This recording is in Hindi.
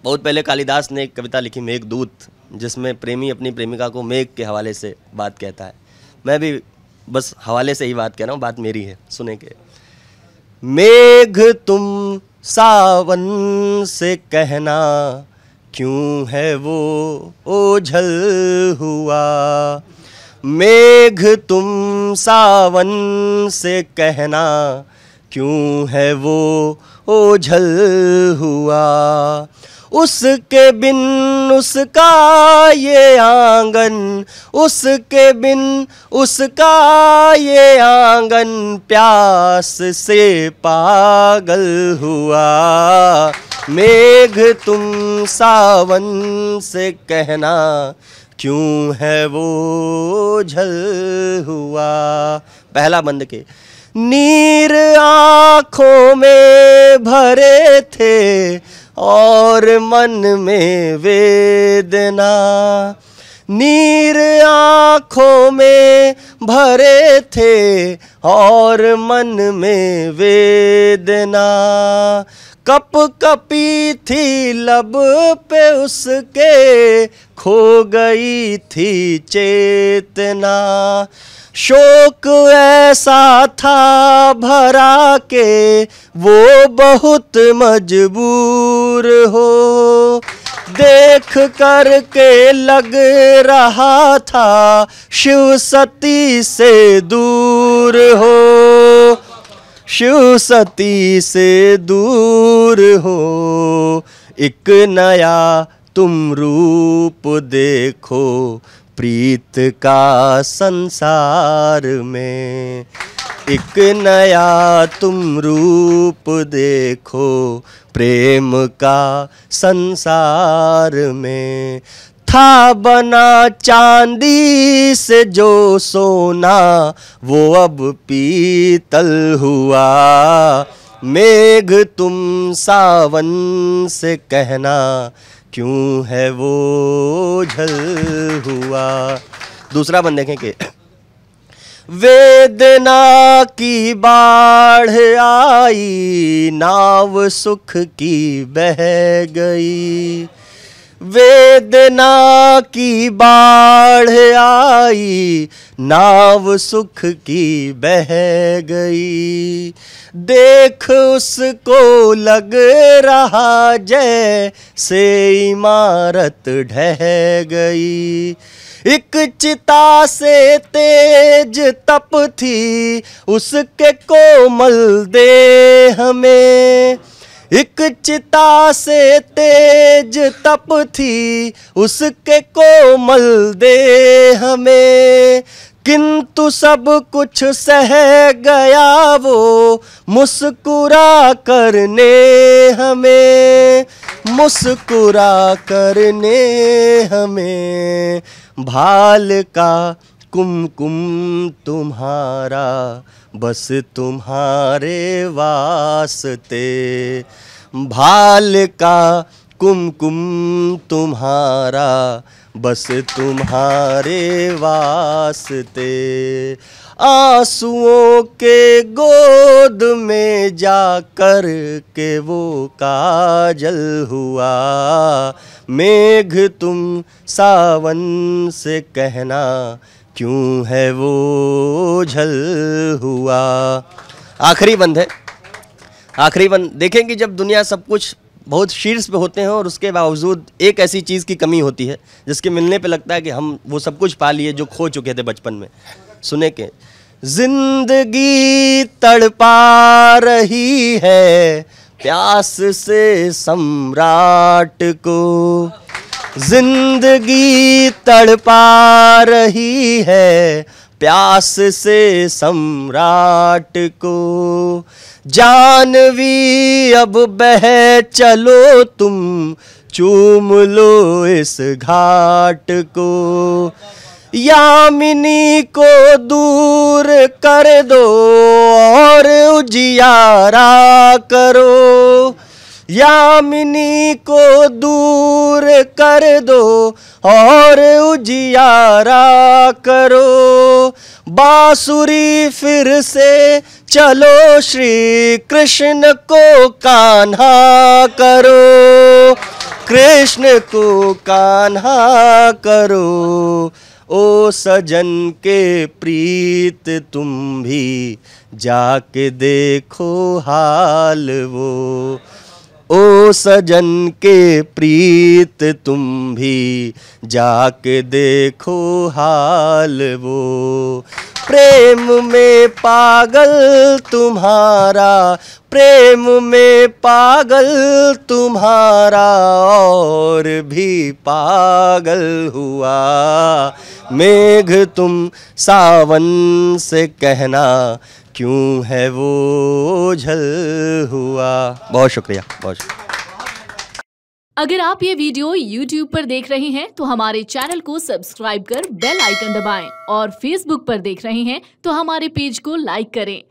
बहुत पहले कालिदास ने एक कविता लिखी मेघदूत, जिसमें प्रेमी अपनी प्रेमिका को मेघ के हवाले से बात कहता है। मैं भी बस हवाले से ही बात कह रहा हूँ, बात मेरी है, सुने के। मेघ तुम सावन से कहना, क्यों है वो ओझल हुआ। मेघ तुम सावन से कहना, क्यों है वो ओझल हुआ। उसके बिन उसका ये आंगन, उसके बिन उसका ये आंगन प्यास से पागल हुआ। मेघ तुम सावन से कहना, क्यों है वो ओझल हुआ। पहला बंद के। नीर आँखों में भरे थे और मन में वेदना। नीर आँखों में भरे थे और मन में वेदना। कप कपी थी लब पे उसके, खो गई थी चेतना। शोक ऐसा था भरा के वो बहुत मजबूर हो। देख कर के लग रहा था शिव सती से दूर हो। शिव सती से दूर हो। एक नया तुम रूप देखो प्रीत का संसार में। एक नया तुम रूप देखो प्रेम का संसार में। था बना चांदी से जो सोना, वो अब पीतल हुआ। मेघ तुम सावन से कहना, क्यों है वो ओझल हुआ। दूसरा बंद देखें कि वेदना की बाढ़ आई, नाव सुख की बह गई। वेदना की बाढ़ आई, नाव सुख की बह गई। देख उसको लग रहा जैसे इमारत ढह गई। एक चिता से तेज तप थी उसके कोमल देह में। एक चिता से तेज तप थी उसके कोमल देह में। किंतु सब कुछ सह गया वो मुस्कुरा करने हमें। मुस्कुरा करने हमें। भाल का कुमकुम तुम्हारा, बस तुम्हारे वास्ते। भाल का कुमकुम तुम्हारा, बस तुम्हारे वास्ते। आंसुओं के गोद में जाकर के वो काजल हुआ। मेघ तुम सावन से कहना, क्यों है वो ओझल हुआ। आखिरी बंद है, आखिरी बंद। देखें कि जब दुनिया सब कुछ बहुत शीर्ष पे होते हैं और उसके बावजूद एक ऐसी चीज़ की कमी होती है जिसके मिलने पे लगता है कि हम वो सब कुछ पा लिए जो खो चुके थे बचपन में। सुने के जिंदगी तड़पा रही है प्यास से सम्राट को। जिंदगी तड़पा रही है प्यास से सम्राट को। जानवी अब बह चलो तुम, चूम लो इस घाट को। यामिनी को दूर कर दो और उजियारा करो। यामिनी को दूर कर दो और उजियारा करो। बांसुरी फिर से चलो श्री कृष्ण को कान्हा करो। कृष्ण को कान्हा करो, ओ सजन के प्रीत तुम भी जाके देखो हाल वो। ओ सजन के प्रीत तुम भी जाके देखो हाल वो। प्रेम में पागल तुम्हारा, प्रेम में पागल तुम्हारा और भी पागल हुआ। मेघ तुम सावन से कहना क्यों है वो ओझल हुआ। बहुत शुक्रिया, बहुत शुक्रिया। अगर आप ये वीडियो YouTube पर देख रहे हैं तो हमारे चैनल को सब्सक्राइब कर बेल आइकन दबाएं और Facebook पर देख रहे हैं तो हमारे पेज को लाइक करें।